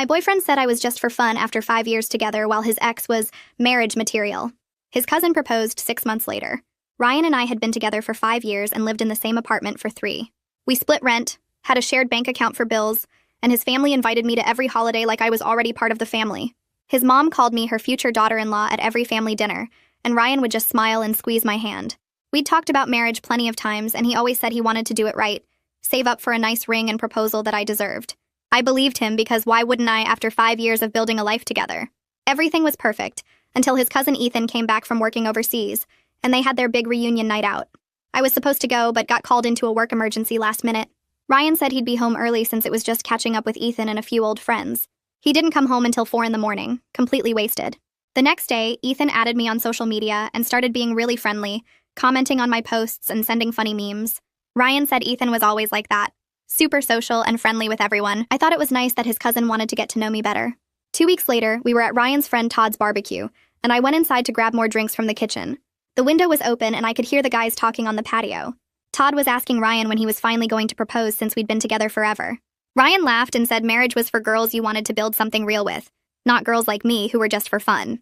My boyfriend said I was just for fun after 5 years together, while his ex was marriage material. His cousin proposed 6 months later. Ryan and I had been together for 5 years and lived in the same apartment for 3. We split rent, had a shared bank account for bills, and his family invited me to every holiday like I was already part of the family. His mom called me her future daughter-in-law at every family dinner, and Ryan would just smile and squeeze my hand. We'd talked about marriage plenty of times, and he always said he wanted to do it right, save up for a nice ring and proposal that I deserved. I believed him because why wouldn't I after 5 years of building a life together? Everything was perfect, until his cousin Ethan came back from working overseas, and they had their big reunion night out. I was supposed to go, but got called into a work emergency last minute. Ryan said he'd be home early since it was just catching up with Ethan and a few old friends. He didn't come home until 4 in the morning, completely wasted. The next day, Ethan added me on social media and started being really friendly, commenting on my posts and sending funny memes. Ryan said Ethan was always like that, super social and friendly with everyone. I thought it was nice that his cousin wanted to get to know me better. 2 weeks later, we were at Ryan's friend Todd's barbecue, and I went inside to grab more drinks from the kitchen. The window was open and I could hear the guys talking on the patio. Todd was asking Ryan when he was finally going to propose since we'd been together forever. Ryan laughed and said marriage was for girls you wanted to build something real with, not girls like me who were just for fun.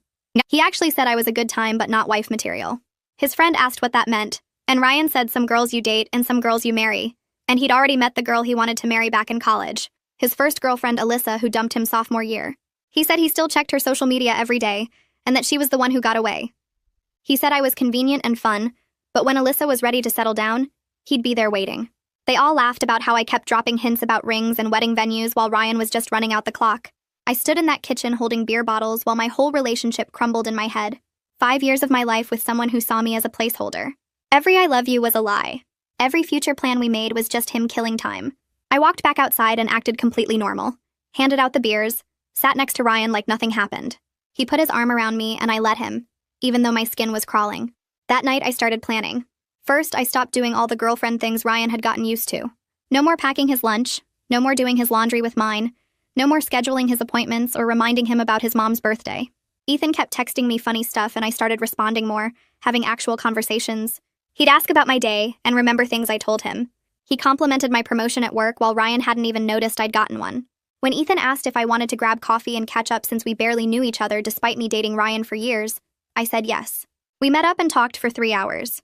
He actually said I was a good time but not wife material. His friend asked what that meant, and Ryan said some girls you date and some girls you marry, and he'd already met the girl he wanted to marry back in college, his first girlfriend Alyssa, who dumped him sophomore year. He said he still checked her social media every day, and that she was the one who got away. He said I was convenient and fun, but when Alyssa was ready to settle down, he'd be there waiting. They all laughed about how I kept dropping hints about rings and wedding venues while Ryan was just running out the clock. I stood in that kitchen holding beer bottles while my whole relationship crumbled in my head. 5 years of my life with someone who saw me as a placeholder. Every I love you was a lie. Every future plan we made was just him killing time. I walked back outside and acted completely normal. Handed out the beers, sat next to Ryan like nothing happened. He put his arm around me and I let him, even though my skin was crawling. That night I started planning. First, I stopped doing all the girlfriend things Ryan had gotten used to. No more packing his lunch, no more doing his laundry with mine, no more scheduling his appointments or reminding him about his mom's birthday. Ethan kept texting me funny stuff and I started responding more, having actual conversations. He'd ask about my day and remember things I told him. He complimented my promotion at work while Ryan hadn't even noticed I'd gotten one. When Ethan asked if I wanted to grab coffee and catch up since we barely knew each other despite me dating Ryan for years, I said yes. We met up and talked for 3 hours.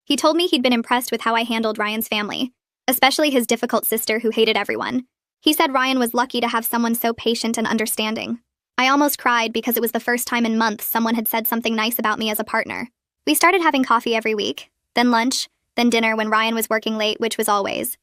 He told me he'd been impressed with how I handled Ryan's family, especially his difficult sister who hated everyone. He said Ryan was lucky to have someone so patient and understanding. I almost cried because it was the first time in months someone had said something nice about me as a partner. We started having coffee every week, then lunch, then dinner when Ryan was working late, which was always.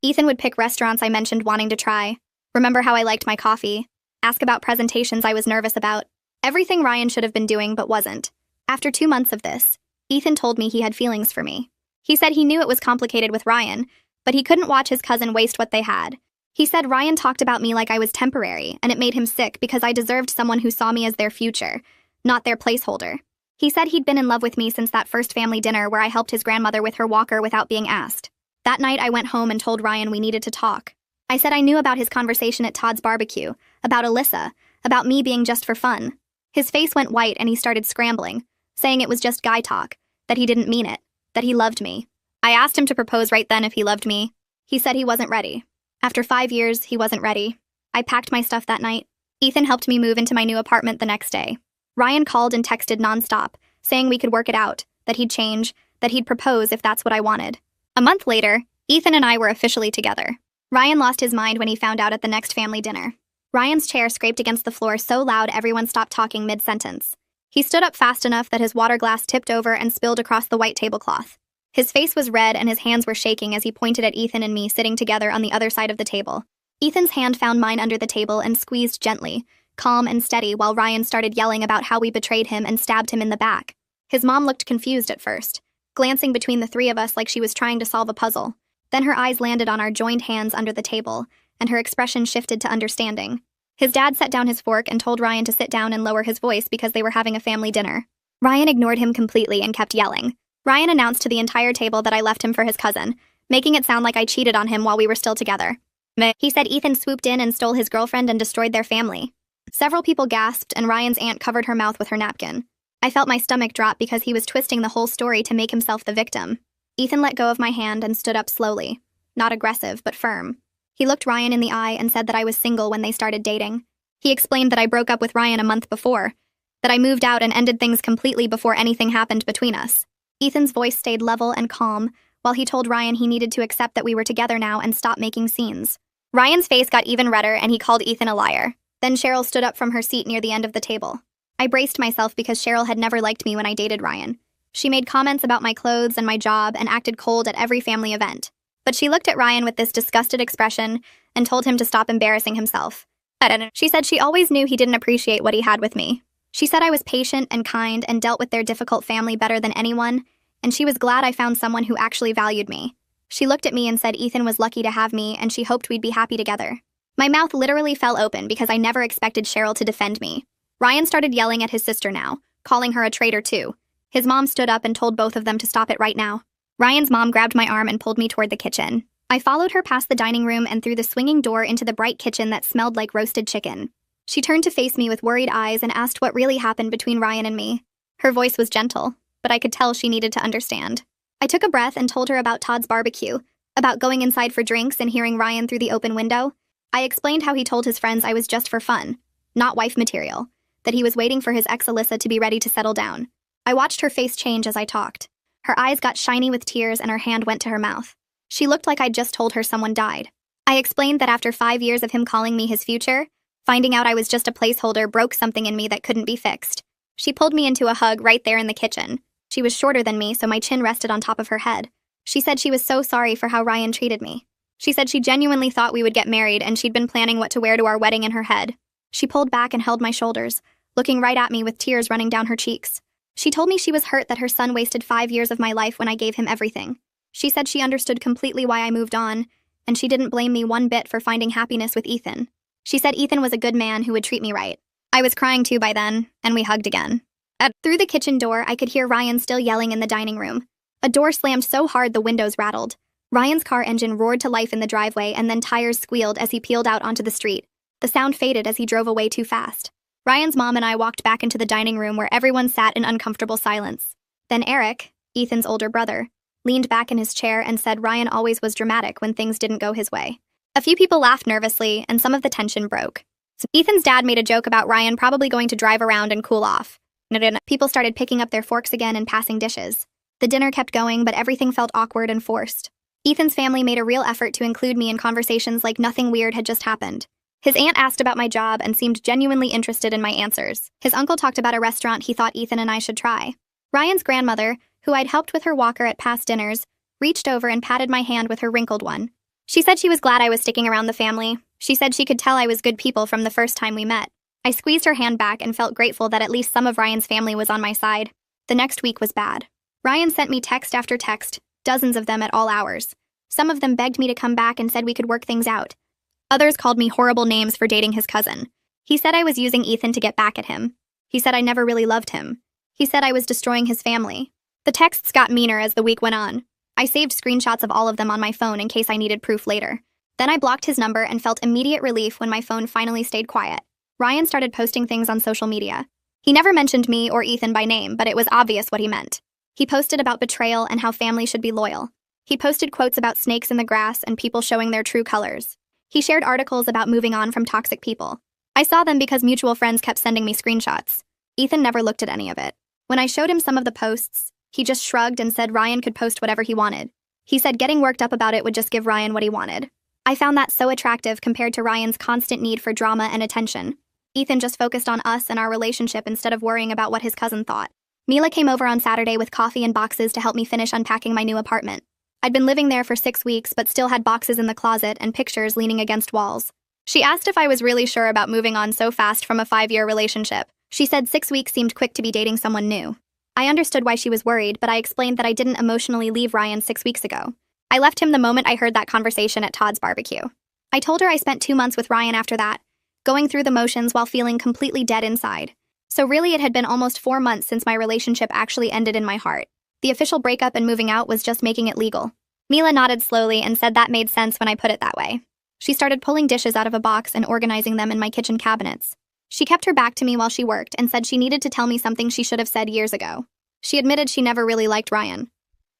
Ethan would pick restaurants I mentioned wanting to try, remember how I liked my coffee, ask about presentations I was nervous about. Everything Ryan should have been doing but wasn't. After 2 months of this, Ethan told me he had feelings for me. He said he knew it was complicated with Ryan, but he couldn't watch his cousin waste what they had. He said Ryan talked about me like I was temporary, and it made him sick because I deserved someone who saw me as their future, not their placeholder. He said he'd been in love with me since that first family dinner where I helped his grandmother with her walker without being asked. That night I went home and told Ryan we needed to talk. I said I knew about his conversation at Todd's barbecue, about Alyssa, about me being just for fun. His face went white and he started scrambling, saying it was just guy talk, that he didn't mean it, that he loved me. I asked him to propose right then if he loved me. He said he wasn't ready. After 5 years, he wasn't ready. I packed my stuff that night. Ethan helped me move into my new apartment the next day. Ryan called and texted nonstop, saying we could work it out, that he'd change, that he'd propose if that's what I wanted. A month later, Ethan and I were officially together. Ryan lost his mind when he found out at the next family dinner. Ryan's chair scraped against the floor so loud everyone stopped talking mid-sentence. He stood up fast enough that his water glass tipped over and spilled across the white tablecloth. His face was red and his hands were shaking as he pointed at Ethan and me sitting together on the other side of the table. Ethan's hand found mine under the table and squeezed gently, calm and steady, while Ryan started yelling about how we betrayed him and stabbed him in the back. His mom looked confused at first, glancing between the three of us like she was trying to solve a puzzle. Then her eyes landed on our joined hands under the table, and her expression shifted to understanding. His dad set down his fork and told Ryan to sit down and lower his voice because they were having a family dinner. Ryan ignored him completely and kept yelling. Ryan announced to the entire table that I left him for his cousin, making it sound like I cheated on him while we were still together. He said Ethan swooped in and stole his girlfriend and destroyed their family. Several people gasped, and Ryan's aunt covered her mouth with her napkin. I felt my stomach drop because he was twisting the whole story to make himself the victim. Ethan let go of my hand and stood up slowly. Not aggressive, but firm. He looked Ryan in the eye and said that I was single when they started dating. He explained that I broke up with Ryan a month before, that I moved out and ended things completely before anything happened between us. Ethan's voice stayed level and calm, while he told Ryan he needed to accept that we were together now and stop making scenes. Ryan's face got even redder and he called Ethan a liar. Then Cheryl stood up from her seat near the end of the table. I braced myself because Cheryl had never liked me when I dated Ryan. She made comments about my clothes and my job and acted cold at every family event. But she looked at Ryan with this disgusted expression and told him to stop embarrassing himself. She said she always knew he didn't appreciate what he had with me. She said I was patient and kind and dealt with their difficult family better than anyone, and she was glad I found someone who actually valued me. She looked at me and said Ethan was lucky to have me and she hoped we'd be happy together. My mouth literally fell open because I never expected Cheryl to defend me. Ryan started yelling at his sister now, calling her a traitor too. His mom stood up and told both of them to stop it right now. Ryan's mom grabbed my arm and pulled me toward the kitchen. I followed her past the dining room and through the swinging door into the bright kitchen that smelled like roasted chicken. She turned to face me with worried eyes and asked what really happened between Ryan and me. Her voice was gentle, but I could tell she needed to understand. I took a breath and told her about Todd's barbecue, about going inside for drinks and hearing Ryan through the open window. I explained how he told his friends I was just for fun, not wife material, that he was waiting for his ex Alyssa to be ready to settle down. I watched her face change as I talked. Her eyes got shiny with tears and her hand went to her mouth. She looked like I'd just told her someone died. I explained that after 5 years of him calling me his future, finding out I was just a placeholder broke something in me that couldn't be fixed. She pulled me into a hug right there in the kitchen. She was shorter than me, so my chin rested on top of her head. She said she was so sorry for how Ryan treated me. She said she genuinely thought we would get married and she'd been planning what to wear to our wedding in her head. She pulled back and held my shoulders, looking right at me with tears running down her cheeks. She told me she was hurt that her son wasted 5 years of my life when I gave him everything. She said she understood completely why I moved on, and she didn't blame me one bit for finding happiness with Ethan. She said Ethan was a good man who would treat me right. I was crying too by then, and we hugged again. Through the kitchen door, I could hear Ryan still yelling in the dining room. A door slammed so hard the windows rattled. Ryan's car engine roared to life in the driveway and then tires squealed as he peeled out onto the street. The sound faded as he drove away too fast. Ryan's mom and I walked back into the dining room where everyone sat in uncomfortable silence. Then Eric, Ethan's older brother, leaned back in his chair and said Ryan always was dramatic when things didn't go his way. A few people laughed nervously, and some of the tension broke. Ethan's dad made a joke about Ryan probably going to drive around and cool off. People started picking up their forks again and passing dishes. The dinner kept going, but everything felt awkward and forced. Ethan's family made a real effort to include me in conversations like nothing weird had just happened. His aunt asked about my job and seemed genuinely interested in my answers. His uncle talked about a restaurant he thought Ethan and I should try. Ryan's grandmother, who I'd helped with her walker at past dinners, reached over and patted my hand with her wrinkled one. She said she was glad I was sticking around the family. She said she could tell I was good people from the first time we met. I squeezed her hand back and felt grateful that at least some of Ryan's family was on my side. The next week was bad. Ryan sent me text after text, dozens of them at all hours. Some of them begged me to come back and said we could work things out. Others called me horrible names for dating his cousin. He said I was using Ethan to get back at him. He said I never really loved him. He said I was destroying his family. The texts got meaner as the week went on. I saved screenshots of all of them on my phone in case I needed proof later. Then I blocked his number and felt immediate relief when my phone finally stayed quiet. Ryan started posting things on social media. He never mentioned me or Ethan by name, but it was obvious what he meant. He posted about betrayal and how family should be loyal. He posted quotes about snakes in the grass and people showing their true colors. He shared articles about moving on from toxic people. I saw them because mutual friends kept sending me screenshots. Ethan never looked at any of it. When I showed him some of the posts, he just shrugged and said Ryan could post whatever he wanted. He said getting worked up about it would just give Ryan what he wanted. I found that so attractive compared to Ryan's constant need for drama and attention. Ethan just focused on us and our relationship instead of worrying about what his cousin thought. Mila came over on Saturday with coffee and boxes to help me finish unpacking my new apartment. I'd been living there for 6 weeks, but still had boxes in the closet and pictures leaning against walls. She asked if I was really sure about moving on so fast from a 5-year relationship. She said 6 weeks seemed quick to be dating someone new. I understood why she was worried, but I explained that I didn't emotionally leave Ryan 6 weeks ago. I left him the moment I heard that conversation at Todd's barbecue. I told her I spent 2 months with Ryan after that, going through the motions while feeling completely dead inside. So really it had been almost 4 months since my relationship actually ended in my heart. The official breakup and moving out was just making it legal. Mila nodded slowly and said that made sense when I put it that way. She started pulling dishes out of a box and organizing them in my kitchen cabinets. She kept her back to me while she worked and said she needed to tell me something she should have said years ago. She admitted she never really liked Ryan.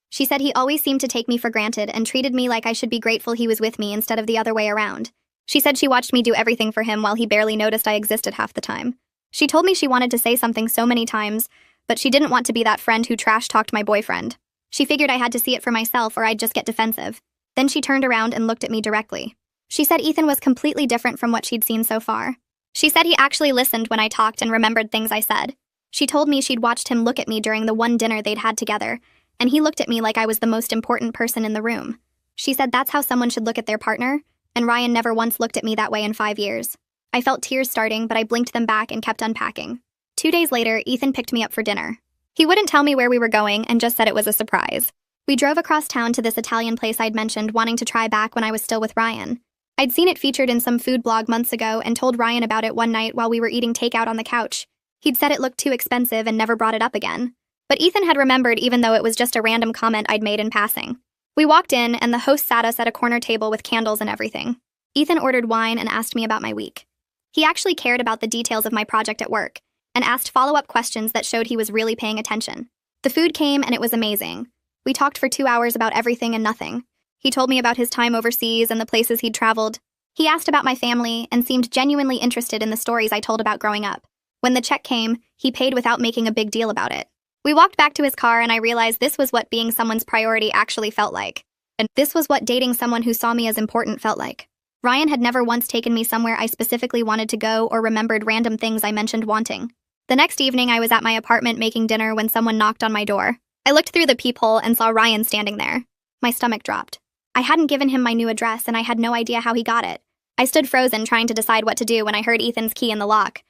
She said he always seemed to take me for granted and treated me like I should be grateful he was with me instead of the other way around. She said she watched me do everything for him while he barely noticed I existed half the time. She told me she wanted to say something so many times, but she didn't want to be that friend who trash-talked my boyfriend. She figured I had to see it for myself or I'd just get defensive. Then she turned around and looked at me directly. She said Ethan was completely different from what she'd seen so far. She said he actually listened when I talked and remembered things I said. She told me she'd watched him look at me during the one dinner they'd had together, and he looked at me like I was the most important person in the room. She said that's how someone should look at their partner, and Ryan never once looked at me that way in 5 years. I felt tears starting, but I blinked them back and kept unpacking. 2 days later, Ethan picked me up for dinner. He wouldn't tell me where we were going and just said it was a surprise. We drove across town to this Italian place I'd mentioned wanting to try back when I was still with Ryan. I'd seen it featured in some food blog months ago and told Ryan about it one night while we were eating takeout on the couch. He'd said it looked too expensive and never brought it up again. But Ethan had remembered even though it was just a random comment I'd made in passing. We walked in and the host sat us at a corner table with candles and everything. Ethan ordered wine and asked me about my week. He actually cared about the details of my project at work and asked follow-up questions that showed he was really paying attention. The food came and it was amazing. We talked for 2 hours about everything and nothing. He told me about his time overseas and the places he'd traveled. He asked about my family and seemed genuinely interested in the stories I told about growing up. When the check came, he paid without making a big deal about it. We walked back to his car and I realized this was what being someone's priority actually felt like. And this was what dating someone who saw me as important felt like. Ryan had never once taken me somewhere I specifically wanted to go or remembered random things I mentioned wanting. The next evening, I was at my apartment making dinner when someone knocked on my door. I looked through the peephole and saw Ryan standing there. My stomach dropped. I hadn't given him my new address and I had no idea how he got it. I stood frozen trying to decide what to do when I heard Ethan's key in the lock.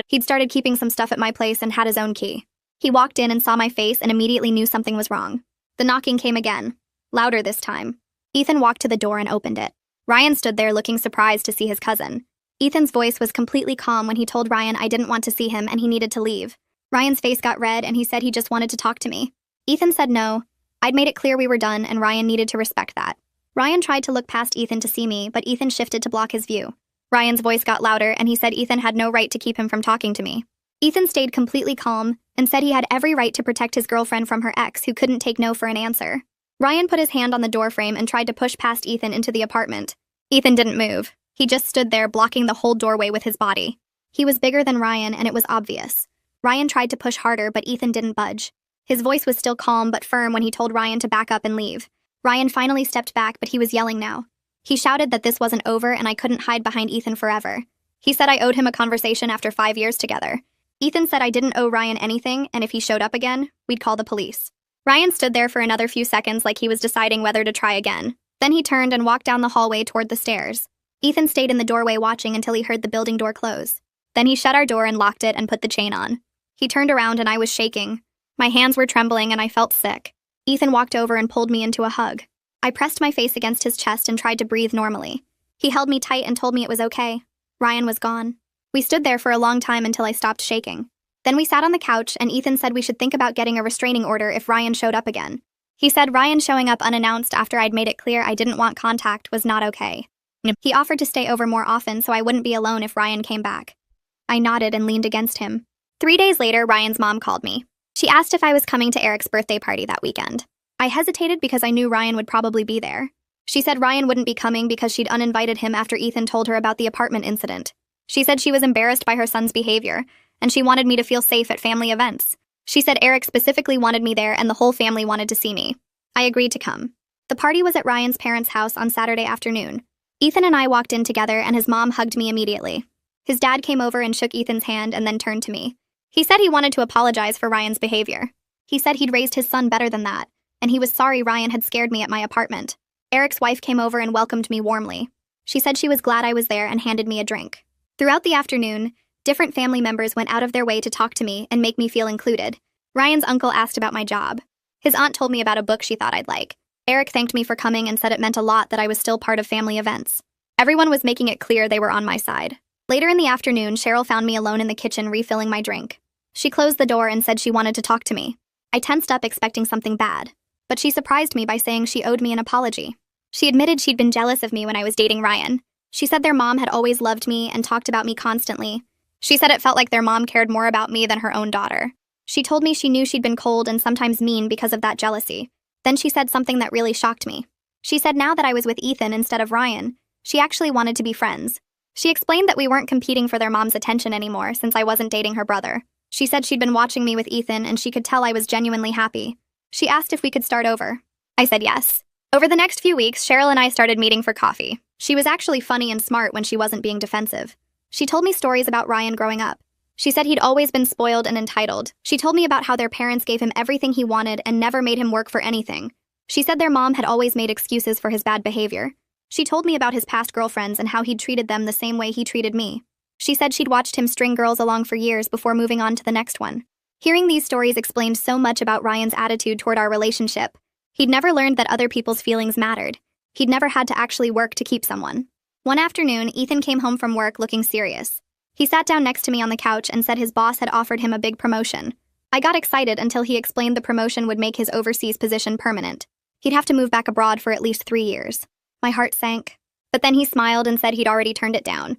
He'd started keeping some stuff at my place and had his own key. He walked in and saw my face and immediately knew something was wrong. The knocking came again, louder this time. Ethan walked to the door and opened it. Ryan stood there looking surprised to see his cousin. Ethan's voice was completely calm when he told Ryan I didn't want to see him and he needed to leave. Ryan's face got red and he said he just wanted to talk to me. Ethan said no. I'd made it clear we were done and Ryan needed to respect that. Ryan tried to look past Ethan to see me, but Ethan shifted to block his view. Ryan's voice got louder and he said Ethan had no right to keep him from talking to me. Ethan stayed completely calm and said he had every right to protect his girlfriend from her ex who couldn't take no for an answer. Ryan put his hand on the doorframe and tried to push past Ethan into the apartment. Ethan didn't move. He just stood there blocking the whole doorway with his body. He was bigger than Ryan and it was obvious. Ryan tried to push harder, but Ethan didn't budge. His voice was still calm but firm when he told Ryan to back up and leave. Ryan finally stepped back, but he was yelling now. He shouted that this wasn't over and I couldn't hide behind Ethan forever. He said I owed him a conversation after 5 years together. Ethan said I didn't owe Ryan anything, and if he showed up again, we'd call the police. Ryan stood there for another few seconds like he was deciding whether to try again. Then he turned and walked down the hallway toward the stairs. Ethan stayed in the doorway watching until he heard the building door close. Then he shut our door and locked it and put the chain on. He turned around and I was shaking. My hands were trembling and I felt sick. Ethan walked over and pulled me into a hug. I pressed my face against his chest and tried to breathe normally. He held me tight and told me it was okay. Ryan was gone. We stood there for a long time until I stopped shaking. Then we sat on the couch and Ethan said we should think about getting a restraining order if Ryan showed up again. He said Ryan showing up unannounced after I'd made it clear I didn't want contact was not okay. He offered to stay over more often so I wouldn't be alone if Ryan came back. I nodded and leaned against him. 3 days later, Ryan's mom called me. She asked if I was coming to Eric's birthday party that weekend. I hesitated because I knew Ryan would probably be there. She said Ryan wouldn't be coming because she'd uninvited him after Ethan told her about the apartment incident. She said she was embarrassed by her son's behavior, and she wanted me to feel safe at family events. She said Eric specifically wanted me there and the whole family wanted to see me. I agreed to come. The party was at Ryan's parents' house on Saturday afternoon. Ethan and I walked in together and his mom hugged me immediately. His dad came over and shook Ethan's hand and then turned to me. He said he wanted to apologize for Ryan's behavior. He said he'd raised his son better than that, and he was sorry Ryan had scared me at my apartment. Eric's wife came over and welcomed me warmly. She said she was glad I was there and handed me a drink. Throughout the afternoon, different family members went out of their way to talk to me and make me feel included. Ryan's uncle asked about my job. His aunt told me about a book she thought I'd like. Eric thanked me for coming and said it meant a lot that I was still part of family events. Everyone was making it clear they were on my side. Later in the afternoon, Cheryl found me alone in the kitchen refilling my drink. She closed the door and said she wanted to talk to me. I tensed up expecting something bad, but she surprised me by saying she owed me an apology. She admitted she'd been jealous of me when I was dating Ryan. She said their mom had always loved me and talked about me constantly. She said it felt like their mom cared more about me than her own daughter. She told me she knew she'd been cold and sometimes mean because of that jealousy. Then she said something that really shocked me. She said now that I was with Ethan instead of Ryan, She actually wanted to be friends. She explained that we weren't competing for their mom's attention anymore since I wasn't dating her brother. She said she'd been watching me with Ethan and she could tell I was genuinely happy. She asked if we could start over. I said yes. Over the next few weeks, Cheryl and I started meeting for coffee. She was actually funny and smart when she wasn't being defensive. She told me stories about Ryan growing up. She said he'd always been spoiled and entitled. She told me about how their parents gave him everything he wanted and never made him work for anything. She said their mom had always made excuses for his bad behavior. She told me about his past girlfriends and how he'd treated them the same way he treated me. She said she'd watched him string girls along for years before moving on to the next one. Hearing these stories explained so much about Ryan's attitude toward our relationship. He'd never learned that other people's feelings mattered. He'd never had to actually work to keep someone. One afternoon, Ethan came home from work looking serious. He sat down next to me on the couch and said his boss had offered him a big promotion. I got excited until he explained the promotion would make his overseas position permanent. He'd have to move back abroad for at least 3 years. My heart sank. But then he smiled and said he'd already turned it down.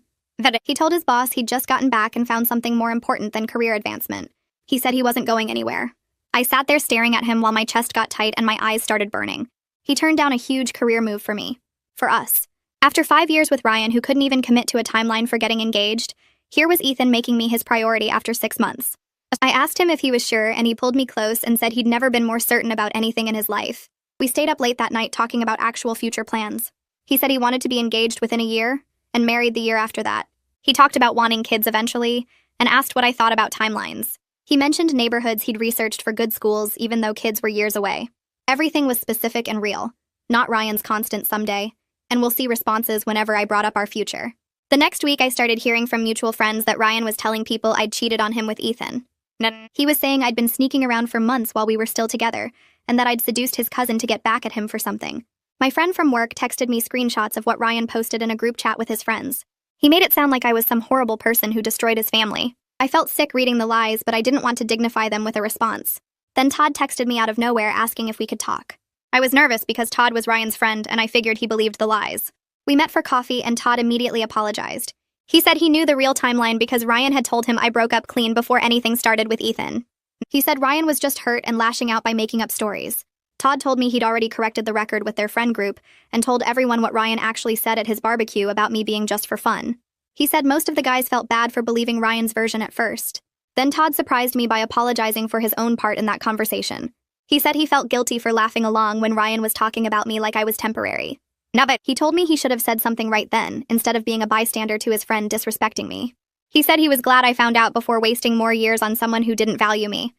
He told his boss he'd just gotten back and found something more important than career advancement. He said he wasn't going anywhere. I sat there staring at him while my chest got tight and my eyes started burning. He turned down a huge career move for me. For us. After 5 years with Ryan, who couldn't even commit to a timeline for getting engaged, here was Ethan making me his priority after 6 months. I asked him if he was sure, and he pulled me close and said he'd never been more certain about anything in his life. We stayed up late that night talking about actual future plans. He said he wanted to be engaged within a year and married the year after that. He talked about wanting kids eventually and asked what I thought about timelines. He mentioned neighborhoods he'd researched for good schools even though kids were years away. Everything was specific and real, not Ryan's constant someday, and we'll see responses whenever I brought up our future. The next week I started hearing from mutual friends that Ryan was telling people I'd cheated on him with Ethan. He was saying I'd been sneaking around for months while we were still together, and that I'd seduced his cousin to get back at him for something. My friend from work texted me screenshots of what Ryan posted in a group chat with his friends. He made it sound like I was some horrible person who destroyed his family. I felt sick reading the lies, but I didn't want to dignify them with a response. Then Todd texted me out of nowhere asking if we could talk. I was nervous because Todd was Ryan's friend and I figured he believed the lies. We met for coffee and Todd immediately apologized. He said he knew the real timeline because Ryan had told him I broke up clean before anything started with Ethan. He said Ryan was just hurt and lashing out by making up stories. Todd told me he'd already corrected the record with their friend group and told everyone what Ryan actually said at his barbecue about me being just for fun. He said most of the guys felt bad for believing Ryan's version at first. Then Todd surprised me by apologizing for his own part in that conversation. He said he felt guilty for laughing along when Ryan was talking about me like I was temporary. But he told me he should have said something right then, instead of being a bystander to his friend disrespecting me. He said he was glad I found out before wasting more years on someone who didn't value me.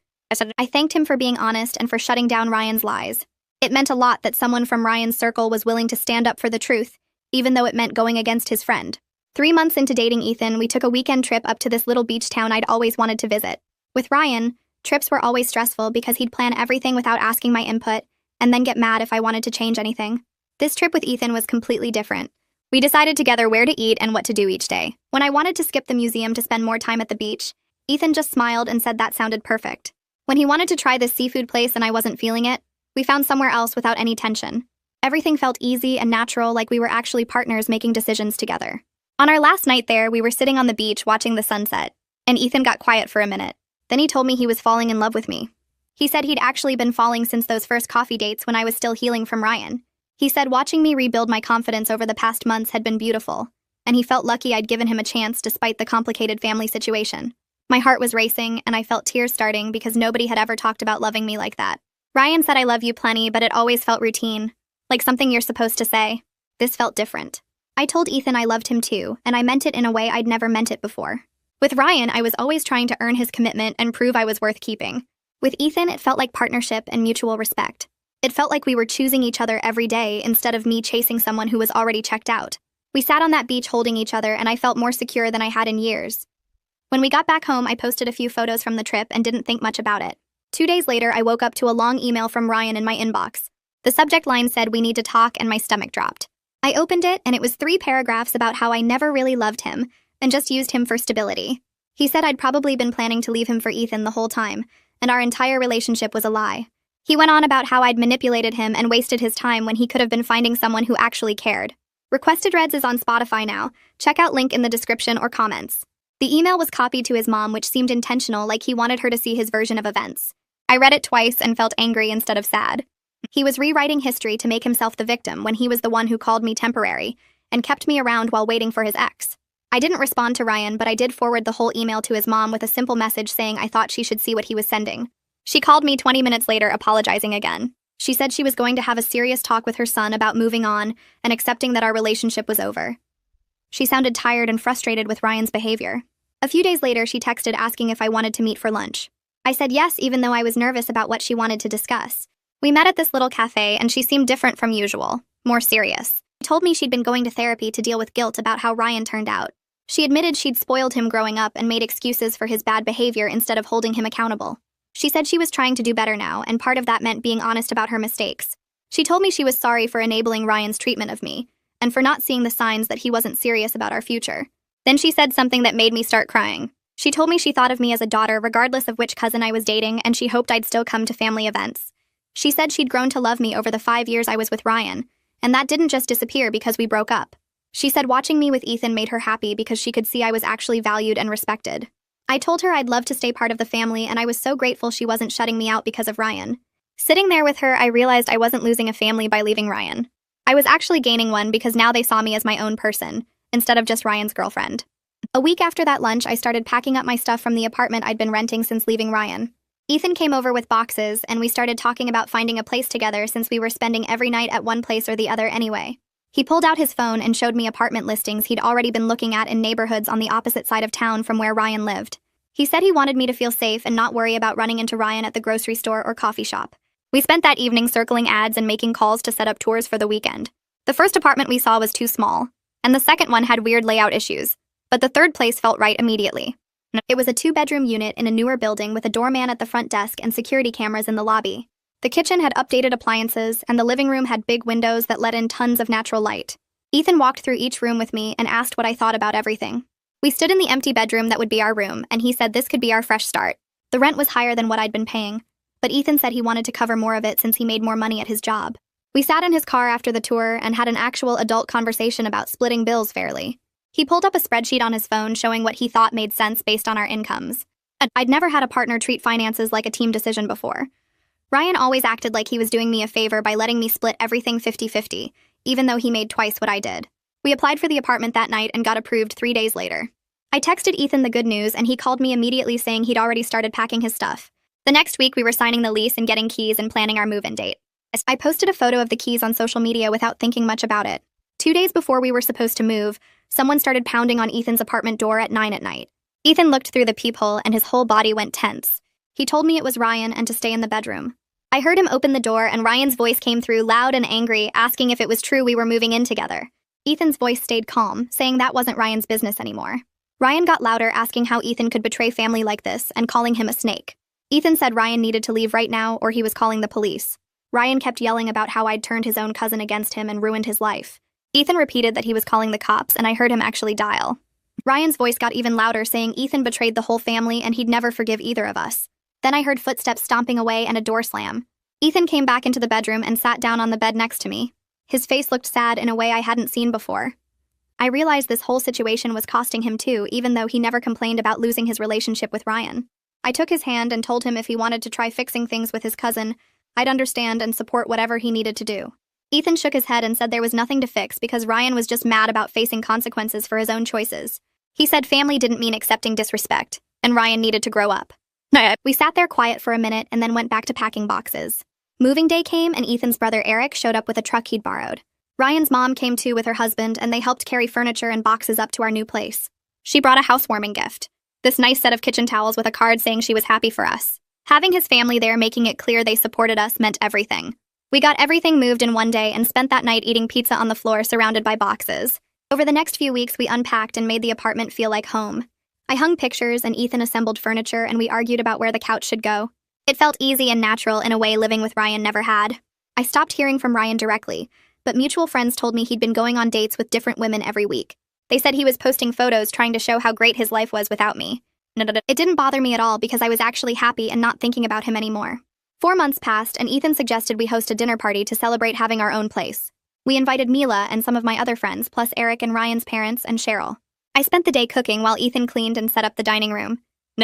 I thanked him for being honest and for shutting down Ryan's lies. It meant a lot that someone from Ryan's circle was willing to stand up for the truth, even though it meant going against his friend. 3 months into dating Ethan, we took a weekend trip up to this little beach town I'd always wanted to visit. With Ryan, trips were always stressful because he'd plan everything without asking my input, and then get mad if I wanted to change anything. This trip with Ethan was completely different. We decided together where to eat and what to do each day. When I wanted to skip the museum to spend more time at the beach, Ethan just smiled and said that sounded perfect. When he wanted to try this seafood place and I wasn't feeling it, we found somewhere else without any tension. Everything felt easy and natural, like we were actually partners making decisions together. On our last night there, we were sitting on the beach watching the sunset, and Ethan got quiet for a minute. Then he told me he was falling in love with me. He said he'd actually been falling since those first coffee dates when I was still healing from Ryan. He said watching me rebuild my confidence over the past months had been beautiful, and he felt lucky I'd given him a chance despite the complicated family situation. My heart was racing, and I felt tears starting because nobody had ever talked about loving me like that. Ryan said I love you plenty, but it always felt routine, like something you're supposed to say. This felt different. I told Ethan I loved him too, and I meant it in a way I'd never meant it before. With Ryan, I was always trying to earn his commitment and prove I was worth keeping. With Ethan, it felt like partnership and mutual respect. It felt like we were choosing each other every day instead of me chasing someone who was already checked out. We sat on that beach holding each other, and I felt more secure than I had in years. When we got back home, I posted a few photos from the trip and didn't think much about it. 2 days later, I woke up to a long email from Ryan in my inbox. The subject line said, "We need to talk," and my stomach dropped. I opened it, and it was 3 paragraphs about how I never really loved him and just used him for stability. He said I'd probably been planning to leave him for Ethan the whole time, and our entire relationship was a lie. He went on about how I'd manipulated him and wasted his time when he could have been finding someone who actually cared. Requested Reads is on Spotify now. Check out link in the description or comments. The email was copied to his mom, which seemed intentional, like he wanted her to see his version of events. I read it twice and felt angry instead of sad. He was rewriting history to make himself the victim when he was the one who called me temporary, and kept me around while waiting for his ex. I didn't respond to Ryan, but I did forward the whole email to his mom with a simple message saying I thought she should see what he was sending. She called me 20 minutes later apologizing again. She said she was going to have a serious talk with her son about moving on and accepting that our relationship was over. She sounded tired and frustrated with Ryan's behavior. A few days later, she texted asking if I wanted to meet for lunch. I said yes, even though I was nervous about what she wanted to discuss. We met at this little cafe, and she seemed different from usual, more serious. She told me she'd been going to therapy to deal with guilt about how Ryan turned out. She admitted she'd spoiled him growing up and made excuses for his bad behavior instead of holding him accountable. She said she was trying to do better now, and part of that meant being honest about her mistakes. She told me she was sorry for enabling Ryan's treatment of me, and for not seeing the signs that he wasn't serious about our future. Then she said something that made me start crying. She told me she thought of me as a daughter regardless of which cousin I was dating, and she hoped I'd still come to family events. She said she'd grown to love me over the 5 years I was with Ryan, and that didn't just disappear because we broke up. She said watching me with Ethan made her happy because she could see I was actually valued and respected. I told her I'd love to stay part of the family, and I was so grateful she wasn't shutting me out because of Ryan. Sitting there with her, I realized I wasn't losing a family by leaving Ryan. I was actually gaining one because now they saw me as my own person, instead of just Ryan's girlfriend. A week after that lunch, I started packing up my stuff from the apartment I'd been renting since leaving Ryan. Ethan came over with boxes, and we started talking about finding a place together since we were spending every night at one place or the other anyway. He pulled out his phone and showed me apartment listings he'd already been looking at in neighborhoods on the opposite side of town from where Ryan lived. He said he wanted me to feel safe and not worry about running into Ryan at the grocery store or coffee shop. We spent that evening circling ads and making calls to set up tours for the weekend. The first apartment we saw was too small, and the second one had weird layout issues, but the third place felt right immediately. It was a 2-bedroom unit in a newer building with a doorman at the front desk and security cameras in the lobby. The kitchen had updated appliances, and the living room had big windows that let in tons of natural light. Ethan walked through each room with me and asked what I thought about everything. We stood in the empty bedroom that would be our room, and he said this could be our fresh start. The rent was higher than what I'd been paying, but Ethan said he wanted to cover more of it since he made more money at his job. We sat in his car after the tour and had an actual adult conversation about splitting bills fairly. He pulled up a spreadsheet on his phone showing what he thought made sense based on our incomes. I'd never had a partner treat finances like a team decision before. Ryan always acted like he was doing me a favor by letting me split everything 50-50, even though he made twice what I did. We applied for the apartment that night and got approved 3 days later. I texted Ethan the good news, and he called me immediately saying he'd already started packing his stuff. The next week, we were signing the lease and getting keys and planning our move-in date. I posted a photo of the keys on social media without thinking much about it. 2 days before we were supposed to move, someone started pounding on Ethan's apartment door at 9 at night. Ethan looked through the peephole and his whole body went tense. He told me it was Ryan and to stay in the bedroom. I heard him open the door, and Ryan's voice came through loud and angry, asking if it was true we were moving in together. Ethan's voice stayed calm, saying that wasn't Ryan's business anymore. Ryan got louder, asking how Ethan could betray family like this and calling him a snake. Ethan said Ryan needed to leave right now or he was calling the police. Ryan kept yelling about how I'd turned his own cousin against him and ruined his life. Ethan repeated that he was calling the cops, and I heard him actually dial. Ryan's voice got even louder, saying Ethan betrayed the whole family and he'd never forgive either of us. Then I heard footsteps stomping away and a door slam. Ethan came back into the bedroom and sat down on the bed next to me. His face looked sad in a way I hadn't seen before. I realized this whole situation was costing him too, even though he never complained about losing his relationship with Ryan. I took his hand and told him if he wanted to try fixing things with his cousin, I'd understand and support whatever he needed to do. Ethan shook his head and said there was nothing to fix because Ryan was just mad about facing consequences for his own choices. He said family didn't mean accepting disrespect, and Ryan needed to grow up. We sat there quiet for a minute and then went back to packing boxes. Moving day came, and Ethan's brother Eric showed up with a truck he'd borrowed. Ryan's mom came too with her husband, and they helped carry furniture and boxes up to our new place. She brought a housewarming gift, this nice set of kitchen towels with a card saying she was happy for us. Having his family there making it clear they supported us meant everything. We got everything moved in one day and spent that night eating pizza on the floor surrounded by boxes. Over the next few weeks, we unpacked and made the apartment feel like home. I hung pictures and Ethan assembled furniture, and we argued about where the couch should go. It felt easy and natural in a way living with Ryan never had. I stopped hearing from Ryan directly, but mutual friends told me he'd been going on dates with different women every week. They said he was posting photos trying to show how great his life was without me. It didn't bother me at all because I was actually happy and not thinking about him anymore. 4 months passed, and Ethan suggested we host a dinner party to celebrate having our own place. We invited Mila and some of my other friends, plus Eric and Ryan's parents and Cheryl. I spent the day cooking while Ethan cleaned and set up the dining room.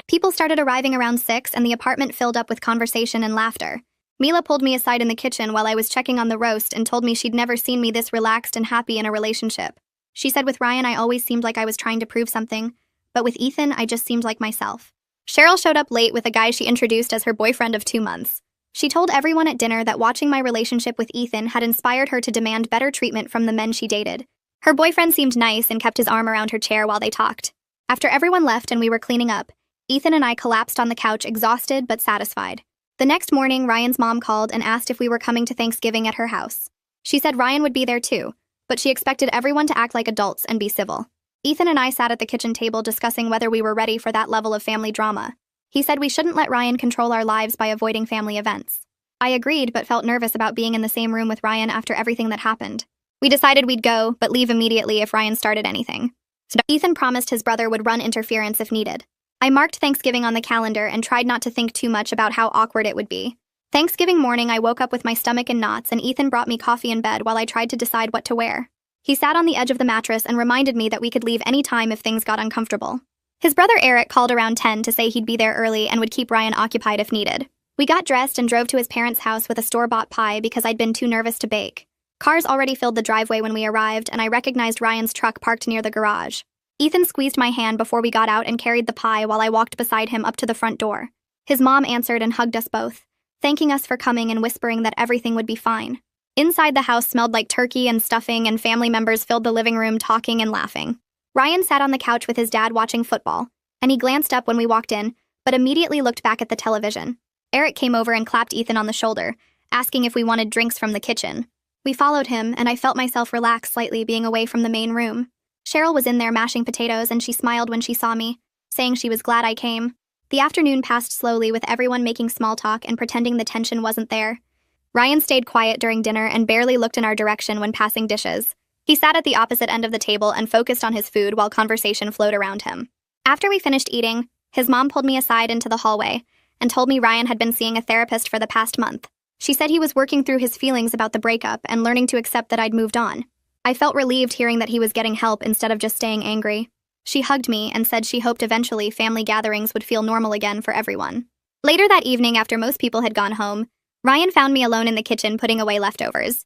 People started arriving around 6, and the apartment filled up with conversation and laughter. Mila pulled me aside in the kitchen while I was checking on the roast and told me she'd never seen me this relaxed and happy in a relationship. She said with Ryan I always seemed like I was trying to prove something, but with Ethan I just seemed like myself. Cheryl showed up late with a guy she introduced as her boyfriend of 2 months. She told everyone at dinner that watching my relationship with Ethan had inspired her to demand better treatment from the men she dated. Her boyfriend seemed nice and kept his arm around her chair while they talked. After everyone left and we were cleaning up, Ethan and I collapsed on the couch exhausted but satisfied. The next morning, Ryan's mom called and asked if we were coming to Thanksgiving at her house. She said Ryan would be there too, but she expected everyone to act like adults and be civil. Ethan and I sat at the kitchen table discussing whether we were ready for that level of family drama. He said we shouldn't let Ryan control our lives by avoiding family events. I agreed but felt nervous about being in the same room with Ryan after everything that happened. We decided we'd go, but leave immediately if Ryan started anything. So Ethan promised his brother would run interference if needed. I marked Thanksgiving on the calendar and tried not to think too much about how awkward it would be. Thanksgiving morning, I woke up with my stomach in knots and Ethan brought me coffee in bed while I tried to decide what to wear. He sat on the edge of the mattress and reminded me that we could leave any time if things got uncomfortable. His brother Eric called around 10 to say he'd be there early and would keep Ryan occupied if needed. We got dressed and drove to his parents' house with a store-bought pie because I'd been too nervous to bake. Cars already filled the driveway when we arrived and I recognized Ryan's truck parked near the garage. Ethan squeezed my hand before we got out and carried the pie while I walked beside him up to the front door. His mom answered and hugged us both, thanking us for coming and whispering that everything would be fine. Inside, the house smelled like turkey and stuffing, and family members filled the living room talking and laughing. Ryan sat on the couch with his dad watching football, and he glanced up when we walked in, but immediately looked back at the television. Eric came over and clapped Ethan on the shoulder, asking if we wanted drinks from the kitchen. We followed him, and I felt myself relax slightly being away from the main room. Cheryl was in there mashing potatoes, and she smiled when she saw me, saying she was glad I came. The afternoon passed slowly with everyone making small talk and pretending the tension wasn't there. Ryan stayed quiet during dinner and barely looked in our direction when passing dishes. He sat at the opposite end of the table and focused on his food while conversation flowed around him. After we finished eating, his mom pulled me aside into the hallway and told me Ryan had been seeing a therapist for the past month. She said he was working through his feelings about the breakup and learning to accept that I'd moved on. I felt relieved hearing that he was getting help instead of just staying angry. She hugged me and said she hoped eventually family gatherings would feel normal again for everyone. Later that evening, after most people had gone home, Ryan found me alone in the kitchen putting away leftovers.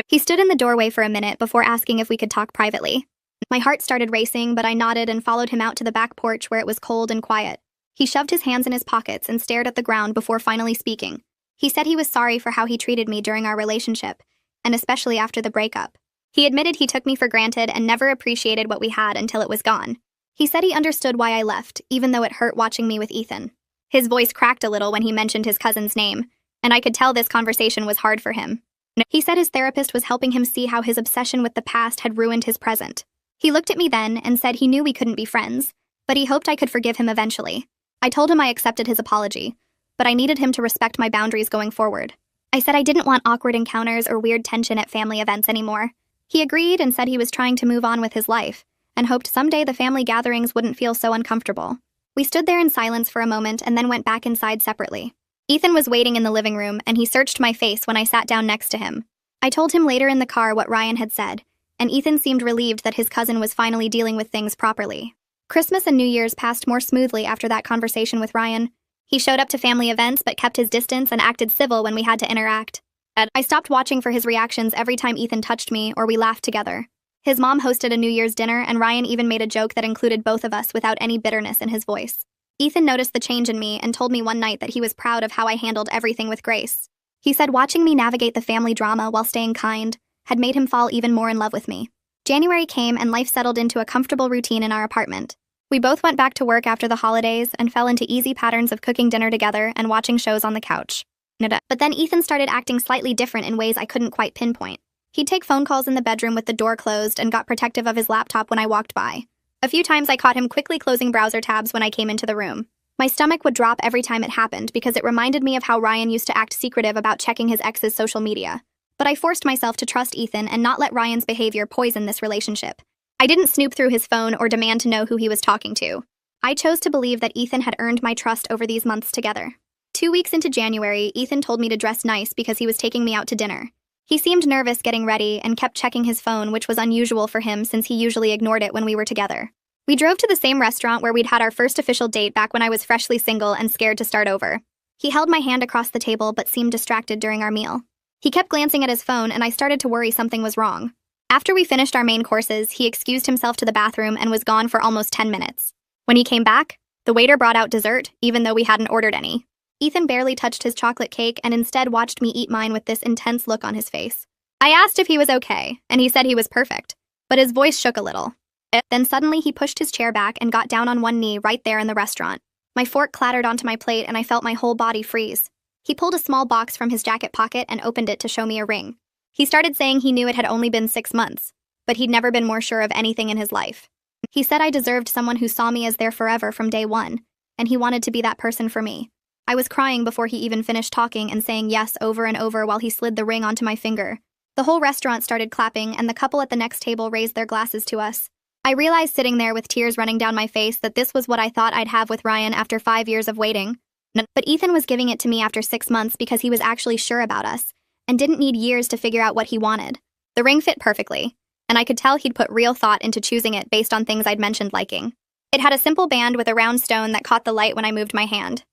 He stood in the doorway for a minute before asking if we could talk privately. My heart started racing, but I nodded and followed him out to the back porch where it was cold and quiet. He shoved his hands in his pockets and stared at the ground before finally speaking. He said he was sorry for how he treated me during our relationship, and especially after the breakup. He admitted he took me for granted and never appreciated what we had until it was gone. He said he understood why I left, even though it hurt watching me with Ethan. His voice cracked a little when he mentioned his cousin's name, and I could tell this conversation was hard for him. He said his therapist was helping him see how his obsession with the past had ruined his present. He looked at me then and said he knew we couldn't be friends, but he hoped I could forgive him eventually. I told him I accepted his apology, but I needed him to respect my boundaries going forward. I said I didn't want awkward encounters or weird tension at family events anymore. He agreed and said he was trying to move on with his life, and hoped someday the family gatherings wouldn't feel so uncomfortable. We stood there in silence for a moment and then went back inside separately. Ethan was waiting in the living room, and he searched my face when I sat down next to him. I told him later in the car what Ryan had said, and Ethan seemed relieved that his cousin was finally dealing with things properly. Christmas and New Year's passed more smoothly after that conversation with Ryan. He showed up to family events but kept his distance and acted civil when we had to interact. I stopped watching for his reactions every time Ethan touched me or we laughed together. His mom hosted a New Year's dinner, and Ryan even made a joke that included both of us without any bitterness in his voice. Ethan noticed the change in me and told me one night that he was proud of how I handled everything with grace. He said watching me navigate the family drama while staying kind had made him fall even more in love with me. January came and life settled into a comfortable routine in our apartment. We both went back to work after the holidays and fell into easy patterns of cooking dinner together and watching shows on the couch. But then Ethan started acting slightly different in ways I couldn't quite pinpoint. He'd take phone calls in the bedroom with the door closed and got protective of his laptop when I walked by. A few times I caught him quickly closing browser tabs when I came into the room. My stomach would drop every time it happened because it reminded me of how Ryan used to act secretive about checking his ex's social media. But I forced myself to trust Ethan and not let Ryan's behavior poison this relationship. I didn't snoop through his phone or demand to know who he was talking to. I chose to believe that Ethan had earned my trust over these months together. 2 weeks into January, Ethan told me to dress nice because he was taking me out to dinner. He seemed nervous getting ready and kept checking his phone, which was unusual for him since he usually ignored it when we were together. We drove to the same restaurant where we'd had our first official date back when I was freshly single and scared to start over. He held my hand across the table but seemed distracted during our meal. He kept glancing at his phone and I started to worry something was wrong. After we finished our main courses, he excused himself to the bathroom and was gone for almost 10 minutes. When he came back, the waiter brought out dessert, even though we hadn't ordered any. Ethan barely touched his chocolate cake and instead watched me eat mine with this intense look on his face. I asked if he was okay, and he said he was perfect, but his voice shook a little. Then suddenly he pushed his chair back and got down on one knee right there in the restaurant. My fork clattered onto my plate and I felt my whole body freeze. He pulled a small box from his jacket pocket and opened it to show me a ring. He started saying he knew it had only been 6 months, but he'd never been more sure of anything in his life. He said I deserved someone who saw me as their forever from day one, and he wanted to be that person for me. I was crying before he even finished talking and saying yes over and over while he slid the ring onto my finger. The whole restaurant started clapping, and the couple at the next table raised their glasses to us. I realized sitting there with tears running down my face that this was what I thought I'd have with Ryan after 5 years of waiting. But Ethan was giving it to me after 6 months because he was actually sure about us, and didn't need years to figure out what he wanted. The ring fit perfectly, and I could tell he'd put real thought into choosing it based on things I'd mentioned liking. It had a simple band with a round stone that caught the light when I moved my hand.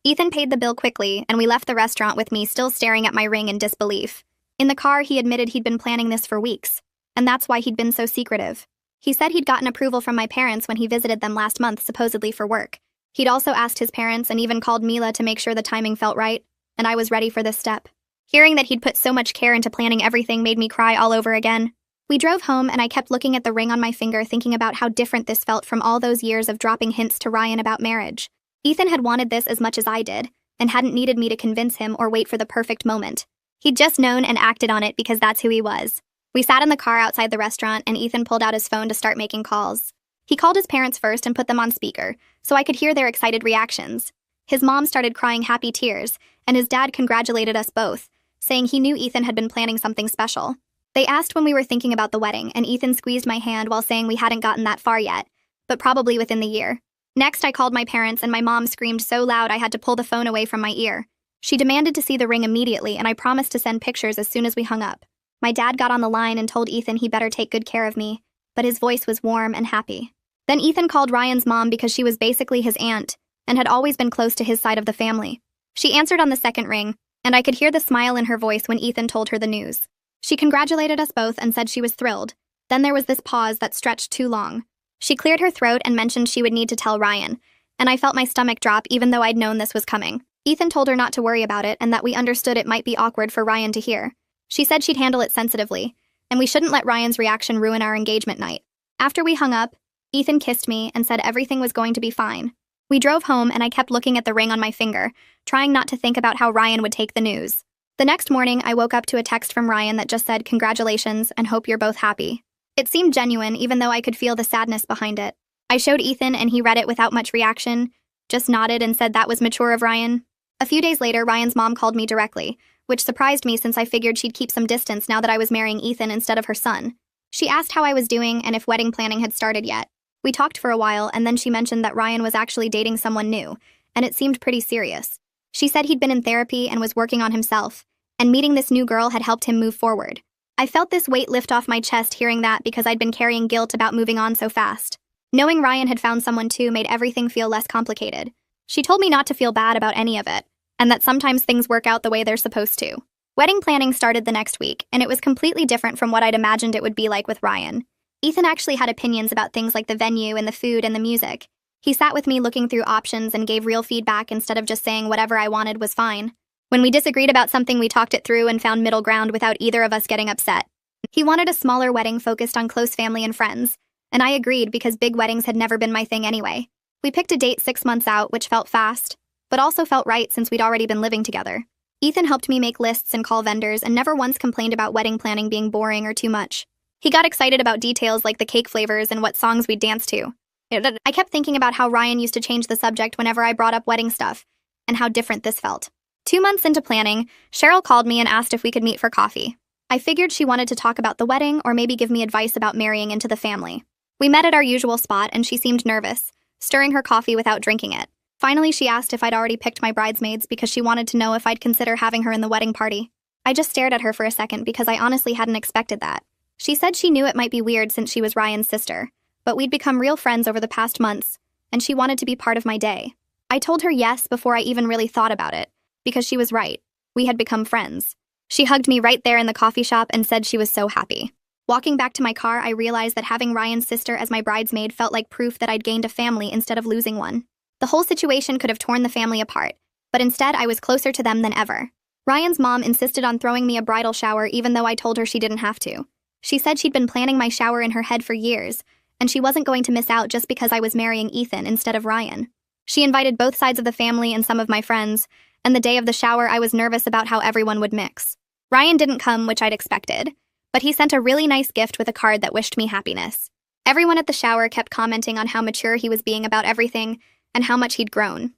Ethan paid the bill quickly, and we left the restaurant with me still staring at my ring in disbelief. In the car, he admitted he'd been planning this for weeks, and that's why he'd been so secretive. He said he'd gotten approval from my parents when he visited them last month, supposedly for work. He'd also asked his parents and even called Mila to make sure the timing felt right, and I was ready for this step. Hearing that he'd put so much care into planning everything made me cry all over again. We drove home, and I kept looking at the ring on my finger, thinking about how different this felt from all those years of dropping hints to Ryan about marriage. Ethan had wanted this as much as I did, and hadn't needed me to convince him or wait for the perfect moment. He'd just known and acted on it because that's who he was. We sat in the car outside the restaurant, and Ethan pulled out his phone to start making calls. He called his parents first and put them on speaker, so I could hear their excited reactions. His mom started crying happy tears, and his dad congratulated us both, saying he knew Ethan had been planning something special. They asked when we were thinking about the wedding, and Ethan squeezed my hand while saying we hadn't gotten that far yet, but probably within the year. Next, I called my parents, and my mom screamed so loud I had to pull the phone away from my ear. She demanded to see the ring immediately, and I promised to send pictures as soon as we hung up. My dad got on the line and told Ethan he better take good care of me, but his voice was warm and happy. Then Ethan called Ryan's mom because she was basically his aunt, and had always been close to his side of the family. She answered on the second ring, and I could hear the smile in her voice when Ethan told her the news. She congratulated us both and said she was thrilled. Then there was this pause that stretched too long. She cleared her throat and mentioned she would need to tell Ryan, and I felt my stomach drop even though I'd known this was coming. Ethan told her not to worry about it and that we understood it might be awkward for Ryan to hear. She said she'd handle it sensitively, and we shouldn't let Ryan's reaction ruin our engagement night. After we hung up, Ethan kissed me and said everything was going to be fine. We drove home, and I kept looking at the ring on my finger, trying not to think about how Ryan would take the news. The next morning, I woke up to a text from Ryan that just said, "Congratulations, and hope you're both happy." It seemed genuine, even though I could feel the sadness behind it. I showed Ethan, and he read it without much reaction, just nodded and said that was mature of Ryan. A few days later, Ryan's mom called me directly, which surprised me since I figured she'd keep some distance now that I was marrying Ethan instead of her son. She asked how I was doing and if wedding planning had started yet. We talked for a while, and then she mentioned that Ryan was actually dating someone new, and it seemed pretty serious. She said he'd been in therapy and was working on himself, and meeting this new girl had helped him move forward. I felt this weight lift off my chest hearing that because I'd been carrying guilt about moving on so fast. Knowing Ryan had found someone too made everything feel less complicated. She told me not to feel bad about any of it, and that sometimes things work out the way they're supposed to. Wedding planning started the next week, and it was completely different from what I'd imagined it would be like with Ryan. Ethan actually had opinions about things like the venue and the food and the music. He sat with me looking through options and gave real feedback instead of just saying whatever I wanted was fine. When we disagreed about something, we talked it through and found middle ground without either of us getting upset. He wanted a smaller wedding focused on close family and friends, and I agreed because big weddings had never been my thing anyway. We picked a date 6 months out, which felt fast, but also felt right since we'd already been living together. Ethan helped me make lists and call vendors and never once complained about wedding planning being boring or too much. He got excited about details like the cake flavors and what songs we'd dance to. I kept thinking about how Ryan used to change the subject whenever I brought up wedding stuff, and how different this felt. 2 months into planning, Cheryl called me and asked if we could meet for coffee. I figured she wanted to talk about the wedding or maybe give me advice about marrying into the family. We met at our usual spot, and she seemed nervous, stirring her coffee without drinking it. Finally, she asked if I'd already picked my bridesmaids because she wanted to know if I'd consider having her in the wedding party. I just stared at her for a second because I honestly hadn't expected that. She said she knew it might be weird since she was Ryan's sister, but we'd become real friends over the past months, and she wanted to be part of my day. I told her yes before I even really thought about it, because she was right. We had become friends. She hugged me right there in the coffee shop and said she was so happy. Walking back to my car, I realized that having Ryan's sister as my bridesmaid felt like proof that I'd gained a family instead of losing one. The whole situation could have torn the family apart, but instead I was closer to them than ever. Ryan's mom insisted on throwing me a bridal shower even though I told her she didn't have to. She said she'd been planning my shower in her head for years, and she wasn't going to miss out just because I was marrying Ethan instead of Ryan. She invited both sides of the family and some of my friends, and the day of the shower I was nervous about how everyone would mix. Ryan didn't come, which I'd expected, but he sent a really nice gift with a card that wished me happiness. Everyone at the shower kept commenting on how mature he was being about everything and how much he'd grown.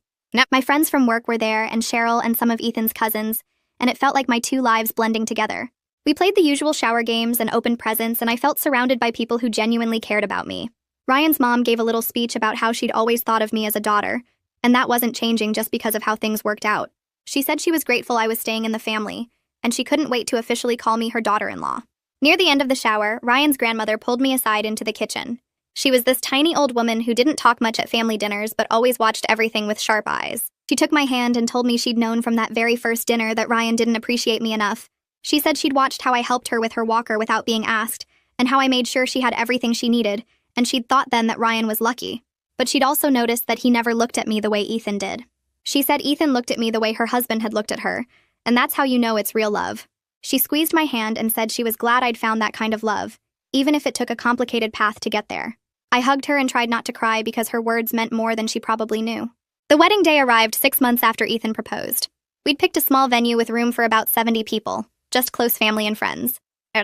My friends from work were there, and Cheryl and some of Ethan's cousins, and it felt like my two lives blending together. We played the usual shower games and opened presents, and I felt surrounded by people who genuinely cared about me. Ryan's mom gave a little speech about how she'd always thought of me as a daughter, and that wasn't changing just because of how things worked out. She said she was grateful I was staying in the family, and she couldn't wait to officially call me her daughter-in-law. Near the end of the shower, Ryan's grandmother pulled me aside into the kitchen. She was this tiny old woman who didn't talk much at family dinners but always watched everything with sharp eyes. She took my hand and told me she'd known from that very first dinner that Ryan didn't appreciate me enough. She said she'd watched how I helped her with her walker without being asked, and how I made sure she had everything she needed, and she'd thought then that Ryan was lucky. But she'd also noticed that he never looked at me the way Ethan did. She said Ethan looked at me the way her husband had looked at her, and that's how you know it's real love. She squeezed my hand and said she was glad I'd found that kind of love, even if it took a complicated path to get there. I hugged her and tried not to cry because her words meant more than she probably knew. The wedding day arrived 6 months after Ethan proposed. We'd picked a small venue with room for about 70 people, just close family and friends.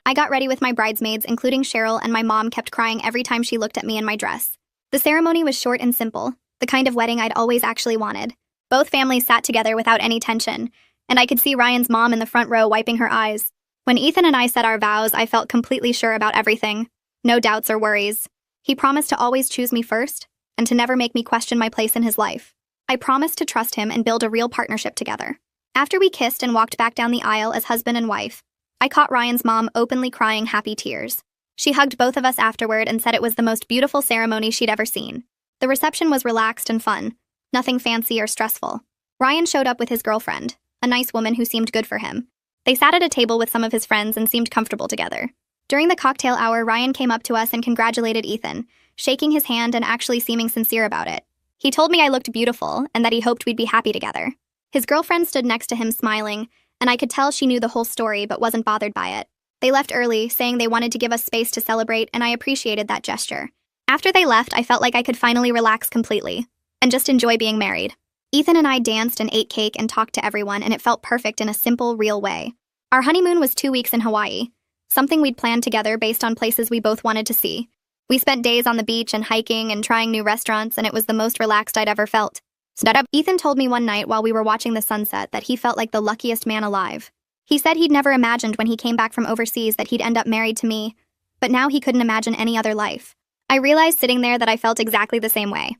I got ready with my bridesmaids, including Cheryl, and my mom kept crying every time she looked at me in my dress. The ceremony was short and simple, the kind of wedding I'd always actually wanted. Both families sat together without any tension, and I could see Ryan's mom in the front row wiping her eyes. When Ethan and I said our vows, I felt completely sure about everything. No doubts or worries. He promised to always choose me first, and to never make me question my place in his life. I promised to trust him and build a real partnership together. After we kissed and walked back down the aisle as husband and wife, I caught Ryan's mom openly crying happy tears. She hugged both of us afterward and said it was the most beautiful ceremony she'd ever seen. The reception was relaxed and fun, nothing fancy or stressful. Ryan showed up with his girlfriend, a nice woman who seemed good for him. They sat at a table with some of his friends and seemed comfortable together. During the cocktail hour, Ryan came up to us and congratulated Ethan, shaking his hand and actually seeming sincere about it. He told me I looked beautiful and that he hoped we'd be happy together. His girlfriend stood next to him smiling, and I could tell she knew the whole story but wasn't bothered by it. They left early, saying they wanted to give us space to celebrate, and I appreciated that gesture. After they left, I felt like I could finally relax completely and just enjoy being married. Ethan and I danced and ate cake and talked to everyone, and it felt perfect in a simple, real way. Our honeymoon was 2 weeks in Hawaii, something we'd planned together based on places we both wanted to see. We spent days on the beach and hiking and trying new restaurants, and it was the most relaxed I'd ever felt. Ethan told me one night while we were watching the sunset that he felt like the luckiest man alive. He said he'd never imagined when he came back from overseas that he'd end up married to me, but now he couldn't imagine any other life. I realized sitting there that I felt exactly the same way.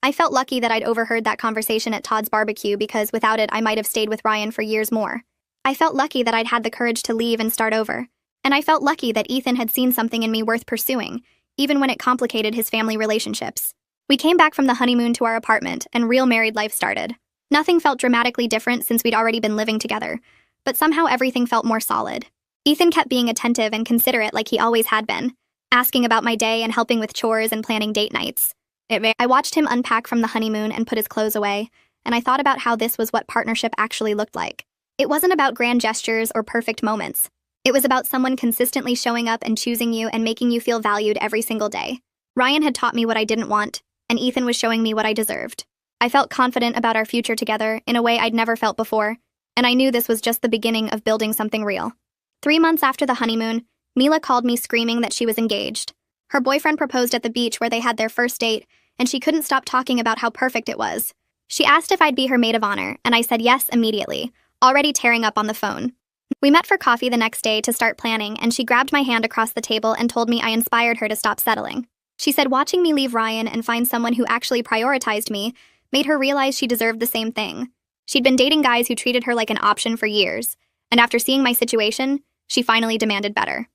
I felt lucky that I'd overheard that conversation at Todd's barbecue because without it I might have stayed with Ryan for years more. I felt lucky that I'd had the courage to leave and start over. And I felt lucky that Ethan had seen something in me worth pursuing, even when it complicated his family relationships. We came back from the honeymoon to our apartment, and real married life started. Nothing felt dramatically different since we'd already been living together, but somehow everything felt more solid. Ethan kept being attentive and considerate like he always had been, asking about my day and helping with chores and planning date nights. I watched him unpack from the honeymoon and put his clothes away, and I thought about how this was what partnership actually looked like. It wasn't about grand gestures or perfect moments. It was about someone consistently showing up and choosing you and making you feel valued every single day. Ryan had taught me what I didn't want, and Ethan was showing me what I deserved. I felt confident about our future together in a way I'd never felt before, and I knew this was just the beginning of building something real. 3 months after the honeymoon, Mila called me screaming that she was engaged. Her boyfriend proposed at the beach where they had their first date, and she couldn't stop talking about how perfect it was. She asked if I'd be her maid of honor, and I said yes immediately, already tearing up on the phone. We met for coffee the next day to start planning, and she grabbed my hand across the table and told me I inspired her to stop settling. She said watching me leave Ryan and find someone who actually prioritized me made her realize she deserved the same thing. She'd been dating guys who treated her like an option for years, and after seeing my situation, she finally demanded better.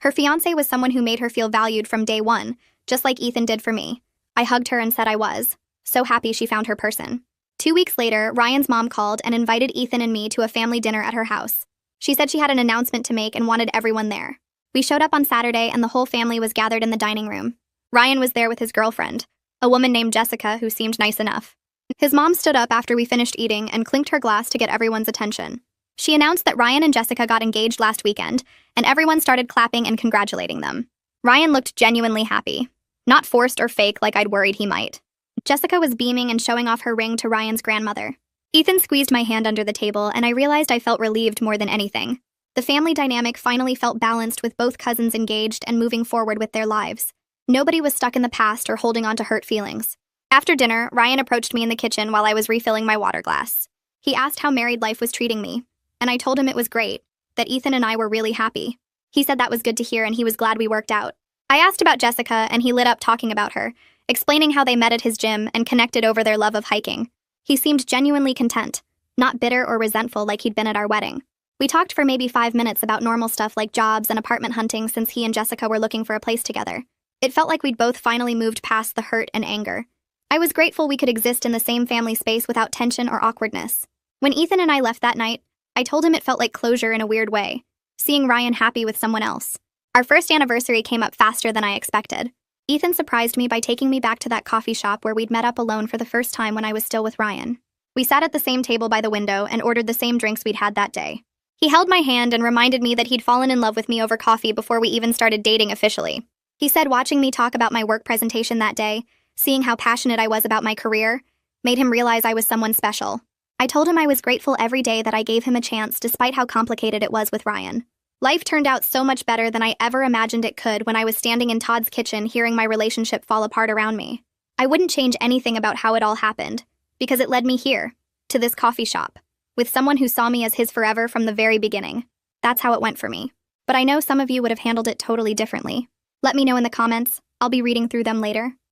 Her fiancé was someone who made her feel valued from day one, just like Ethan did for me. I hugged her and said I was so happy she found her person. 2 weeks later, Ryan's mom called and invited Ethan and me to a family dinner at her house. She said she had an announcement to make and wanted everyone there. We showed up on Saturday and the whole family was gathered in the dining room. Ryan was there with his girlfriend, a woman named Jessica who seemed nice enough. His mom stood up after we finished eating and clinked her glass to get everyone's attention. She announced that Ryan and Jessica got engaged last weekend, and everyone started clapping and congratulating them. Ryan looked genuinely happy. Not forced or fake like I'd worried he might. Jessica was beaming and showing off her ring to Ryan's grandmother. Ethan squeezed my hand under the table, and I realized I felt relieved more than anything. The family dynamic finally felt balanced with both cousins engaged and moving forward with their lives. Nobody was stuck in the past or holding on to hurt feelings. After dinner, Ryan approached me in the kitchen while I was refilling my water glass. He asked how married life was treating me, and I told him it was great, that Ethan and I were really happy. He said that was good to hear and he was glad we worked out. I asked about Jessica and he lit up talking about her, explaining how they met at his gym and connected over their love of hiking. He seemed genuinely content, not bitter or resentful like he'd been at our wedding. We talked for maybe 5 minutes about normal stuff like jobs and apartment hunting since he and Jessica were looking for a place together. It felt like we'd both finally moved past the hurt and anger. I was grateful we could exist in the same family space without tension or awkwardness. When Ethan and I left that night, I told him it felt like closure in a weird way, seeing Ryan happy with someone else. Our first anniversary came up faster than I expected. Ethan surprised me by taking me back to that coffee shop where we'd met up alone for the first time when I was still with Ryan. We sat at the same table by the window and ordered the same drinks we'd had that day. He held my hand and reminded me that he'd fallen in love with me over coffee before we even started dating officially. He said watching me talk about my work presentation that day, seeing how passionate I was about my career, made him realize I was someone special. I told him I was grateful every day that I gave him a chance despite how complicated it was with Ryan. Life turned out so much better than I ever imagined it could when I was standing in Todd's kitchen hearing my relationship fall apart around me. I wouldn't change anything about how it all happened, because it led me here, to this coffee shop, with someone who saw me as his forever from the very beginning. That's how it went for me. But I know some of you would have handled it totally differently. Let me know in the comments. I'll be reading through them later.